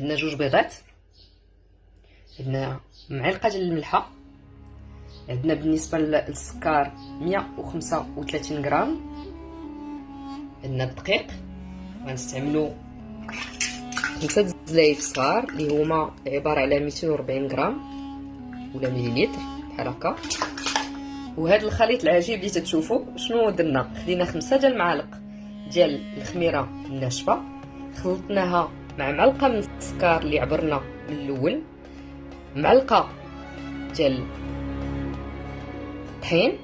عندنا 2 بيضات، عندنا معلقه ديال الملحه، عندنا بالنسبه للسكر 135 غرام، عندنا الدقيق غنستعملوا 5 زلايف صغار اللي هما عباره على 240 غرام ولا مليلتر بحال هكا. وهذا الخليط العجيب اللي تتشوفوا شنو درنا، خدينا 5 ديال المعالق ديال الخميره الناشفه، خلطناها مع معلقه من السكر اللي عبرنا من الاول، معلقه ديال الطحين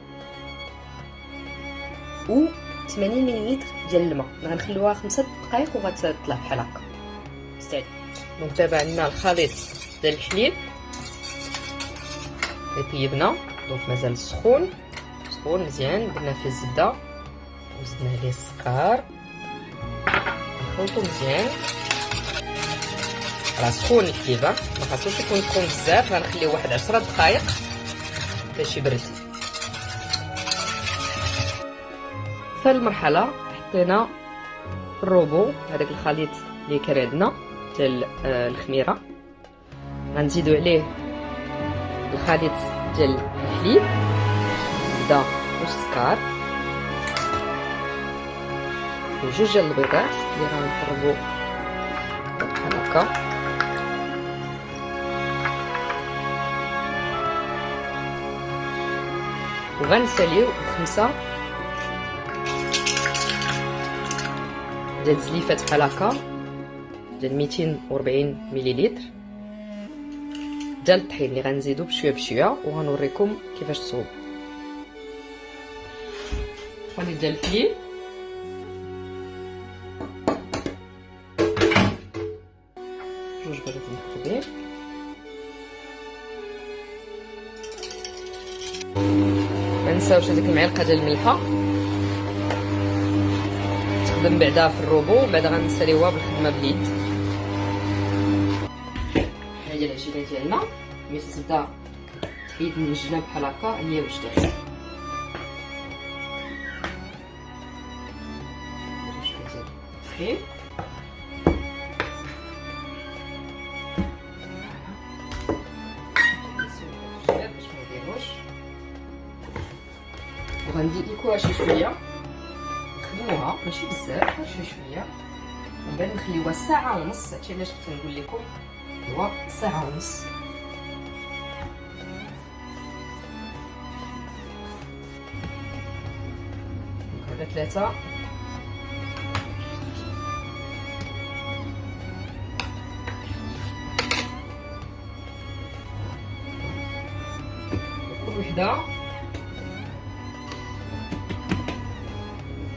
و 80 ملل ديال الماء. غنخلوها 5 دقائق وغتطلع بحال هكا. دونك دابا عندنا الخليط ديال الحليب اللي طيبنا، دونك مازال سخون مزيان، درنا فيه الزبده وزدنا عليه السكر، نخلطو مزيان. راه سخون الحليب، ما خاصوش يكون سخون بزاف، غنخليه واحد 10 دقائق باش يبرد. في المرحله حطينا في الروبو هذاك الخليط اللي كان عندنا ديال الخميره، غنزيدو عليه الخليط ديال الحليب، الزبده والسكر و2 ديال البيضات اللي غنضربو بحال هكا. وغنساليو 5 ديال الزليفات بحال هكا ديال 240 ملل ديال الطحين اللي غنزيدو بشويه بشويه، وغنوريكم كيفاش تصوب. الخليط ديال الحليب، جوج بيضات مخلوطين، منساوش هذيك المعلقه ديال الملحه، تخدم بعدا في الروبو وبعدا غنساليوها بالخدمه باليد. هي العجينه ديالنا ملي تبدا تحيد من الجناب بحال هكا هي وجدات. طحين باش ما يضيعوش، وغنديكوها شي شويه، نخدموها ماشي بزاف، شي شويه، ومن بعد نخليوها ساعه ونص. هادشي علاش كنت نقول لكم هو ساعه ونص. هذا 3 كل وحده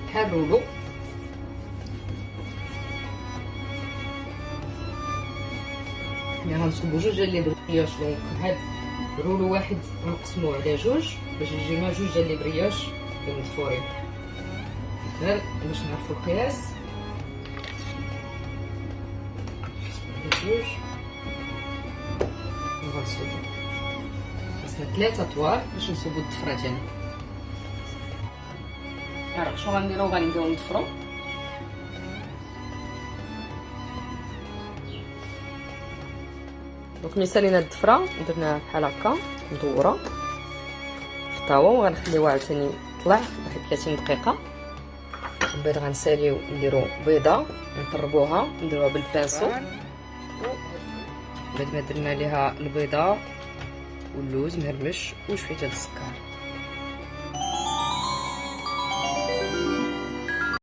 بحال الرولو. غنصوبو 2 ديال لي برياش، هاد الرولو واحد غنقسموه على 2 باش يجيونا 2 ديال لي برياش مدفورين، غير باش نعرفو القياس. 2 وغنصوبو، خاصنا 3 طوال باش نصوبو الضفره ديالنا. عرفت شنو غنديرو؟ غنبداو نضفرو. دونك ملي سالينا الضفره درناها بحال هكا مدوره في الطاوه، وغنخليوها عاوتاني تطلع واحد 30 دقيقه. من بعد غنساليو نديرو بيضه نطربوها نديروها بالبانسو. بعد ما درنا ليها البيضه واللوز مهرمش وشويه ديال السكر،